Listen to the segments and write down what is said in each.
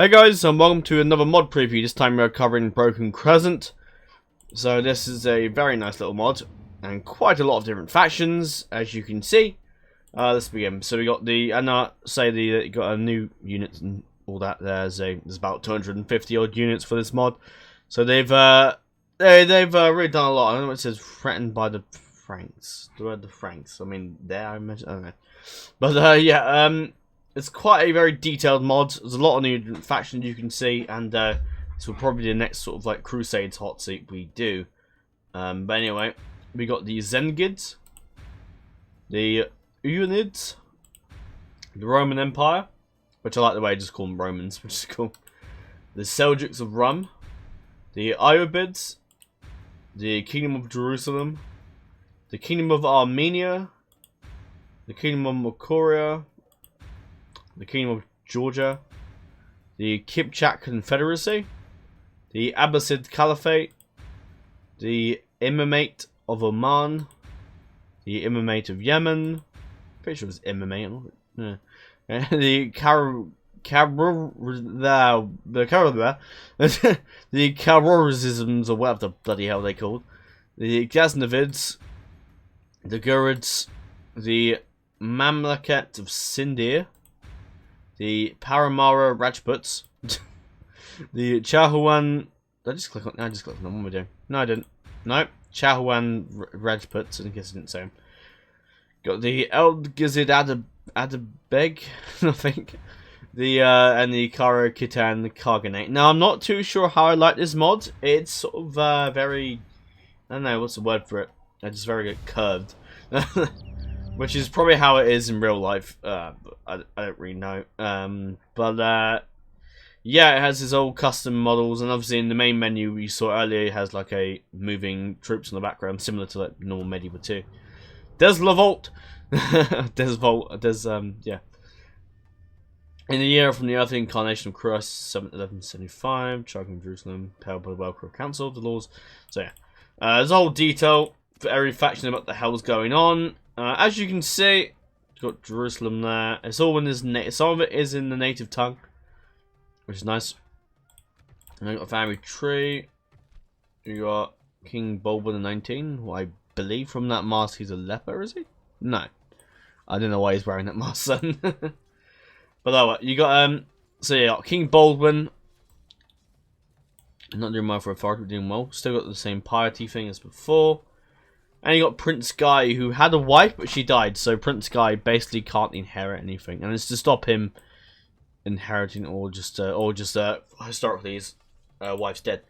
guys, and welcome to another mod preview. This time we're covering Broken Crescent. So this is a very nice little mod, and quite a lot of different factions, as you can see. Let's begin. So we got the, you got a new units and all that. There's about 250 odd units for this mod. So they've really done a lot. I don't know what it says. Threatened by the Franks. The word the Franks. I mean, I don't know. But yeah, it's quite a very detailed mod. There's a lot of new factions you can see, and this will probably be the next sort of like Crusades hot seat we do. But anyway, we got the Zengids, the Uanids, the Roman Empire, which I like the way I just call them Romans, which is cool. The Seljuks of Rum, the Iobids, the Kingdom of Jerusalem, the Kingdom of Armenia, the Kingdom of Mokoria, the Kingdom of Georgia, the Kipchak Confederacy, the Abbasid Caliphate, the Imamate of Oman, the Imamate of Yemen, pretty sure it was Imamate, yeah. The the Khawarizms, or whatever the bloody hell they called, the Ghaznavids, the Gurids, the Mamlakat of Sindir, the Paramara Rajputs, the Chahuan. Did I just click on? No, I just clicked on. What am I doing? No, I didn't. No, Chahuan Rajputs. I guess I didn't say them. Got the Elgizid Adabeg, I think. And the Kara Kitan Karganate. Now, I'm not too sure how I like this mod. It's sort of very, I don't know what's the word for it. It's just very curved. Which is probably how it is in real life. But I don't really know. Yeah, it has its old custom models, and obviously in the main menu we saw earlier, it has like a moving troops in the background, similar to like normal Medieval 2. There's Lavolt. Yeah. In the year from the earthly incarnation of Christ, 1175, charging Jerusalem, powered by the Welcome Council of the Laws. So yeah, there's a whole detail for every faction about the hell's going on. As you can see, you've got Jerusalem there. It's all in this some of it is in the native tongue, which is nice. And then got a family tree. You got King Baldwin XIX, who I believe from that mask he's a leper, is he? No. I don't know why he's wearing that mask, son. But oh, you got so yeah, King Baldwin. Not doing well for authority, but doing well. Still got the same piety thing as before. And you got Prince Guy, who had a wife, but she died. So Prince Guy basically can't inherit anything, and it's to stop him inheriting, or just historically his wife's dead.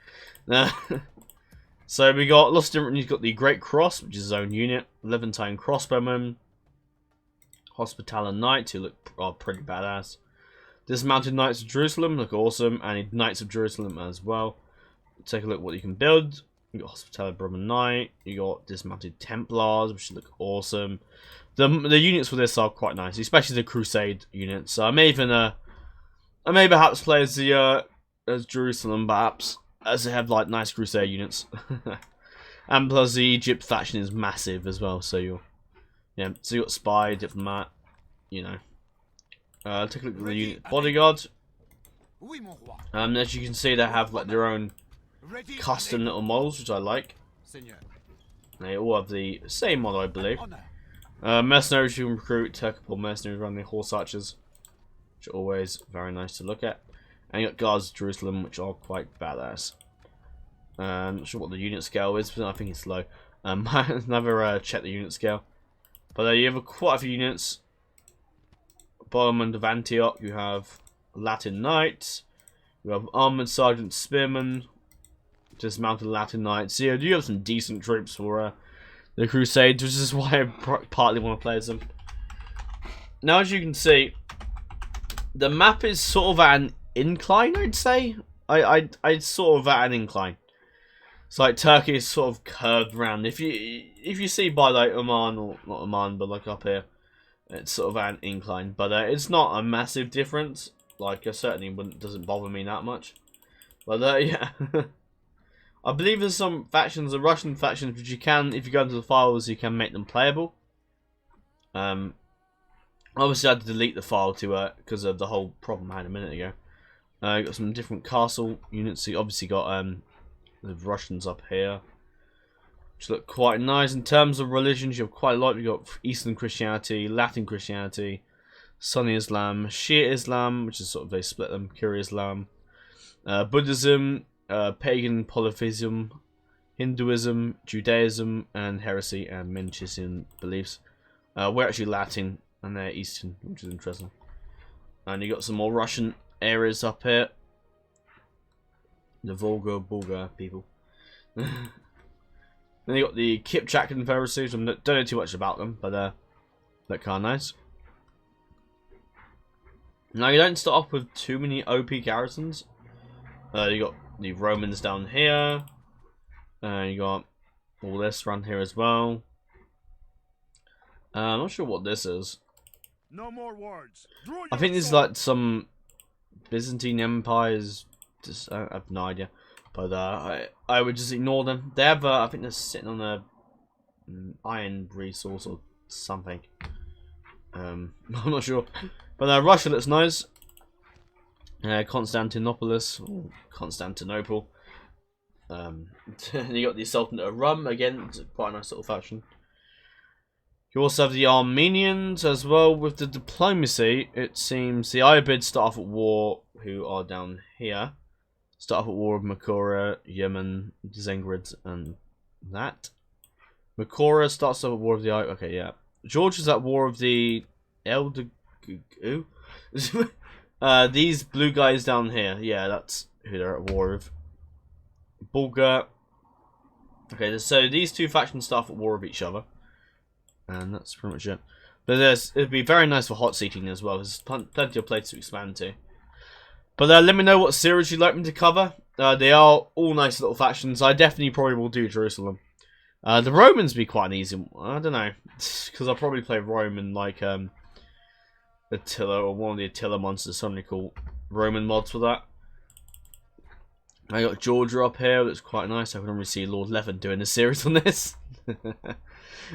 So we got lots of different. You've got the Great Cross, which is his own unit. Levantine Crossbowmen, Hospitaller Knights, who look pretty badass. Dismounted Knights of Jerusalem look awesome, and Knights of Jerusalem as well. Take a look at what you can build. You got Hospitaller Brahmin Knight. You got Dismounted Templars, which look awesome. The units for this are quite nice, especially the Crusade units. So I may perhaps play as the as Jerusalem, perhaps, as they have like nice Crusade units. And plus the Egypt faction is massive as well. So you got Spy, Diplomat, you know. Take a look at the unit Bodyguard. As you can see, they have like their own custom little models, which I like. They all have the same model, I believe. Mercenaries you can recruit, Turkopol mercenaries running horse archers, which are always very nice to look at. And you got Guards of Jerusalem, which are quite badass. Not sure what the unit scale is, but I think it's low. I never checked the unit scale. But you have quite a few units. Bowman of Antioch, you have Latin Knights, you have Armoured Sergeant Spearmen, Dismounted Latin Knights. So yeah, you have some decent troops for the Crusades, which is why I partly want to play as them. Now, as you can see, the map is sort of at an incline, I'd say. I'd sort of at an incline. It's like Turkey is sort of curved around. If you see by like Oman, or not Oman, but like up here, it's sort of at an incline. But it's not a massive difference. Like, certainly doesn't bother me that much. But yeah. I believe there's some factions, the Russian factions, which you can, if you go into the files, you can make them playable. Obviously I had to delete the file to because of the whole problem I had a minute ago. You got some different castle units. So you obviously got the Russians up here, which look quite nice. In terms of religions, you have quite a lot. You got Eastern Christianity, Latin Christianity, Sunni Islam, Shia Islam, which is sort of they split them, Kiri Islam, Buddhism, pagan polytheism, Hinduism, Judaism, and heresy and Manichaean beliefs. We're actually Latin and they're Eastern, which is interesting. And you got some more Russian areas up here. The Volga Bulgar people. Then you got the Kipchak Confederacy, which I don't know too much about them, but look kind of nice. Now you don't start off with too many OP garrisons. You got the Romans down here. You got all this around here as well. I'm not sure what this is. No more words. I think this is like some Byzantine empires. Just I have no idea, but I would just ignore them. They have I think they're sitting on a iron resource or something. I'm not sure, but Russia looks nice. Constantinopolis, or Constantinople. You got the Sultanate of Rum again. It's quite a nice little faction. You also have the Armenians as well. With the diplomacy, it seems the Ayyubids start off at war, who are down here. Start off at war with Makura, Yemen, Zengrids, and that. Makura starts off at war with the Ayyubids. Okay, yeah. George is at war with the Elder. These blue guys down here. Yeah, that's who they're at war with. Bulgar. Okay, so these two factions start off at war with each other. And that's pretty much it. But it'd be very nice for hot seating as well. There's plenty of places to expand to. But let me know what series you'd like me to cover. They are all nice little factions. I definitely probably will do Jerusalem. The Romans be quite an easy one. I don't know. Because I'll probably play Roman like Attila or one of the Attila monsters. Something cool. Roman mods for that. I got Georgia up here. That's quite nice. I can already see Lord Levin doing a series on this.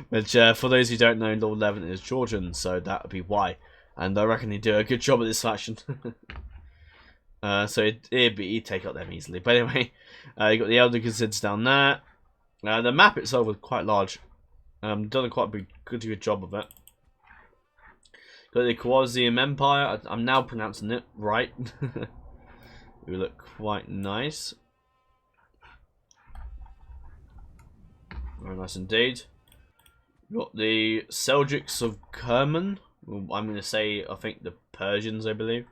Which, for those who don't know, Lord Levin is Georgian, so that would be why. And I reckon he'd do a good job at this faction. So he'd take out them easily. But anyway, you got the Elder Gazids down there. The map itself was quite large. Done a quite good job of it. Got the Khwarezmian Empire. I'm now pronouncing it right. We look quite nice. Very nice indeed. Got the Seljuks of Kerman. I'm going to say, I think the Persians, I believe.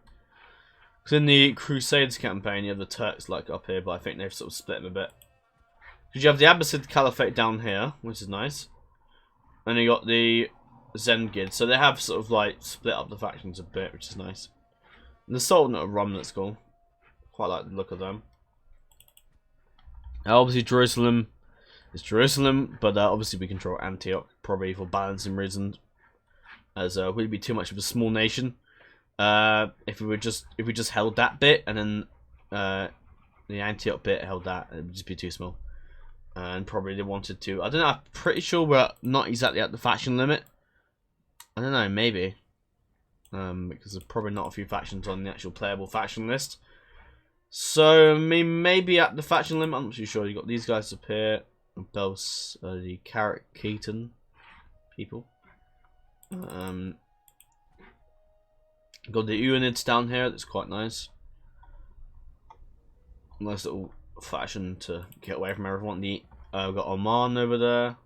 Because in the Crusades campaign, you have the Turks like up here, but I think they've sort of split them a bit. Because you have the Abbasid Caliphate down here, which is nice. And you got the Zengid. So they have sort of like split up the factions a bit, which is nice. And the Sultanate of Rum, that's cool. Quite like the look of them. Obviously Jerusalem is Jerusalem, but obviously we control Antioch, probably for balancing reasons, as we'd be too much of a small nation. If we just held that bit and then the Antioch bit held that, it would just be too small. And probably they wanted to. I don't know. I'm pretty sure we're not exactly at the faction limit. I don't know. Maybe because there's probably not a few factions on the actual playable faction list. So maybe at the faction limit. I'm not too sure. You got these guys up here. Those the Carrot Keaton people. Got the Uanids down here. That's quite nice. Nice little faction to get away from everyone. We've got Oman over there.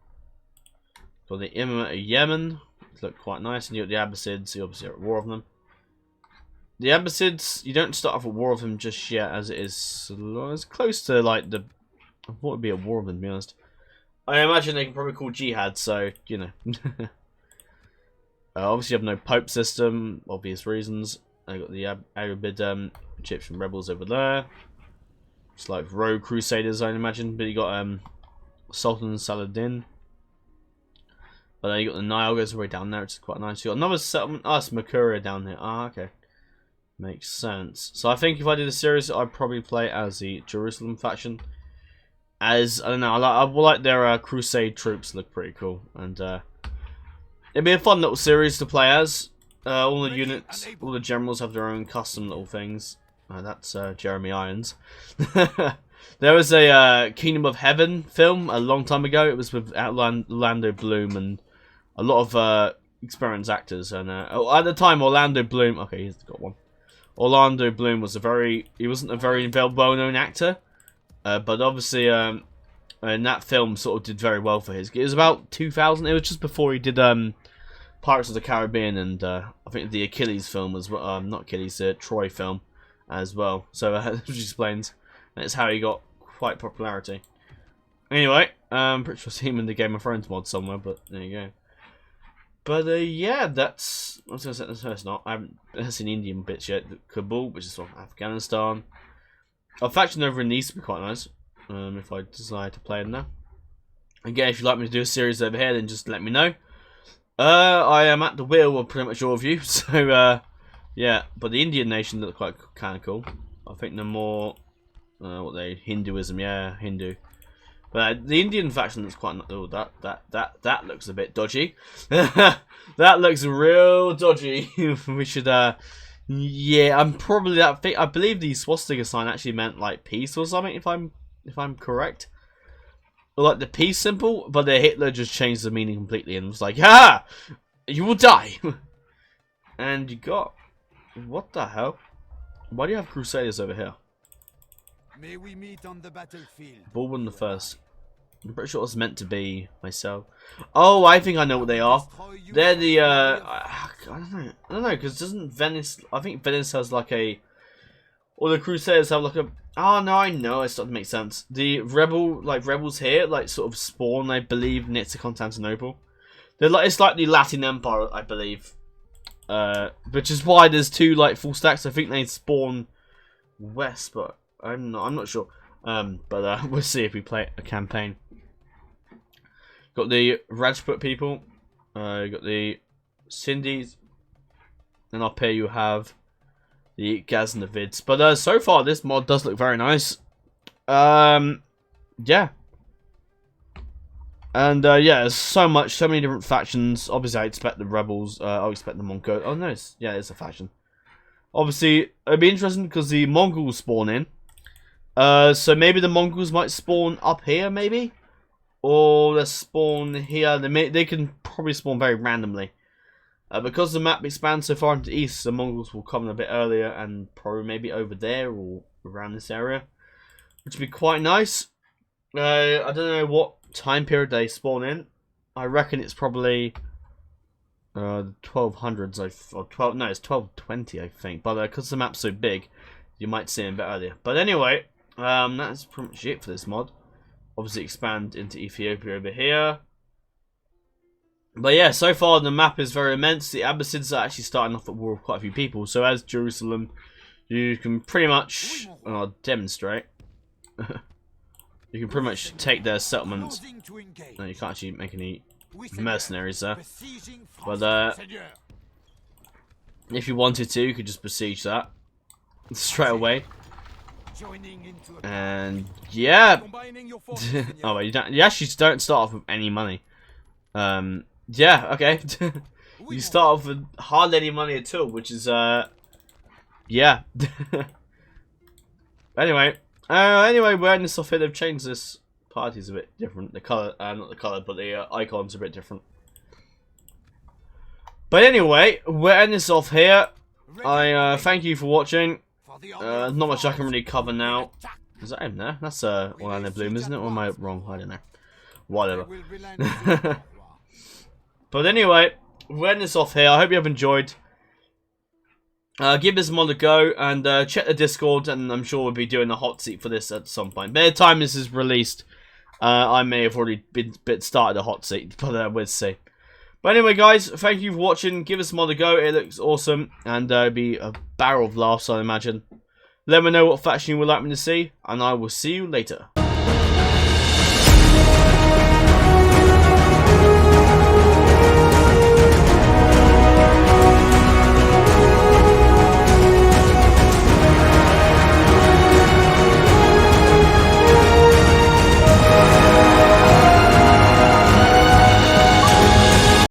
Got the Imamate of Yemen. Look quite nice. And you got the Abbasids. You obviously are at war with them. The Abbasids, you don't start off at war with them just yet, as it is it's close to like the. I thought it'd be a war with them, to be honest. I imagine they can probably call jihad, so you know. Obviously, you have no Pope system, obvious reasons. I got the Ayyubid Egyptian rebels over there. It's like rogue crusaders, I imagine. But you got Sultan Saladin. But then you got the Nile goes way down there, which is quite nice. You got another settlement. Oh, it's Makura down here. Ah, okay. Makes sense. So I think if I did a series, I'd probably play as the Jerusalem faction. As, I don't know, I like their crusade troops, look pretty cool. And it'd be a fun little series to play as. All the units, all the generals have their own custom little things. That's Jeremy Irons. There was a Kingdom of Heaven film a long time ago. It was with Orlando Bloom and a lot of experienced actors. And at the time, Orlando Bloom... Okay, he's got one. Orlando Bloom was he wasn't a very well-known actor. But obviously, and that film sort of did very well for his... It was about 2000. It was just before he did Pirates of the Caribbean and I think the Achilles film as well. Not Achilles, Troy film as well. So which explains that's how he got quite popularity. Anyway, pretty sure I see him in the Game of Thrones mod somewhere, but there you go. But yeah, that's... I was going to say, it's not. I haven't seen Indian bits yet. Kabul, which is from Afghanistan. A faction over in the east would be quite nice. If I decide to play in there. Again, if you'd like me to do a series over here, then just let me know. I am at the will of pretty much all of you, so yeah. But the Indian nation look quite kind of cool. I think they're more Hinduism, yeah, Hindu. But the Indian faction looks quite. Oh, that looks a bit dodgy. That looks real dodgy. We should yeah, I'm probably that. I believe the swastika sign actually meant like peace or something. If I'm correct. Or like the peace symbol, but the Hitler just changed the meaning completely and was like, "Ha! You will die." And you got what the hell? Why do you have Crusaders over here? May we meet on the battlefield. Baldwin the First. I'm pretty sure it was meant to be myself. Oh, I think I know what they are. They're the I don't know, because doesn't Venice? I think Venice has like a. Or the Crusaders have like a... Oh, no, I know. It's starting to make sense. The rebels here, like, sort of spawn, I believe, next to Constantinople. They're like, it's like the Latin Empire, I believe. Which is why there's two, like, full stacks. I think they spawn west, but I'm not sure. But we'll see if we play a campaign. Got the Rajput people. Got the Sindhis. And up here you have... the Ghaznavids. But so far, this mod does look very nice. Yeah. And yeah, there's so many different factions. Obviously, I expect the rebels. I expect the Mongols. Oh no, it's a faction. Obviously, it'd be interesting because the Mongols spawn in. So maybe the Mongols might spawn up here, maybe, or they spawn here. They can probably spawn very randomly. Because the map expands so far into the east, the Mongols will come in a bit earlier and probably maybe over there or around this area, which would be quite nice. I don't know what time period they spawn in. I reckon it's probably 1200s. It's 1220, I think. But because the map's so big, you might see it a bit earlier. But anyway, that's pretty much it for this mod. Obviously, expand into Ethiopia over here. But yeah, so far the map is very immense. The Abbasids are actually starting off at war with quite a few people. So as Jerusalem, you can pretty much demonstrate. You can pretty much take their settlements. No, you can't actually make any mercenaries there. But if you wanted to, you could just besiege that straight away. And yeah. Oh, well, you actually don't start off with any money. Yeah, okay. You start off with hardly any money at all, which is yeah. Anyway, we're ending this off here. They've changed this party's a bit different. The color, not the color, but the icon's a bit different. But anyway, we're ending this off here. I thank you for watching. Not much I can really cover now. Is that him there? That's Orlando Bloom, isn't it? Or am I wrong? I don't know. Whatever. But anyway, we're ending this off here. I hope you have enjoyed. Give this mod a go and check the Discord, and I'm sure we'll be doing a hot seat for this at some point. By the time this is released, I may have already started a hot seat, but we'll see. But anyway, guys, thank you for watching. Give this mod a go. It looks awesome, and it'll be a barrel of laughs, I imagine. Let me know what faction you would like me to see, and I will see you later.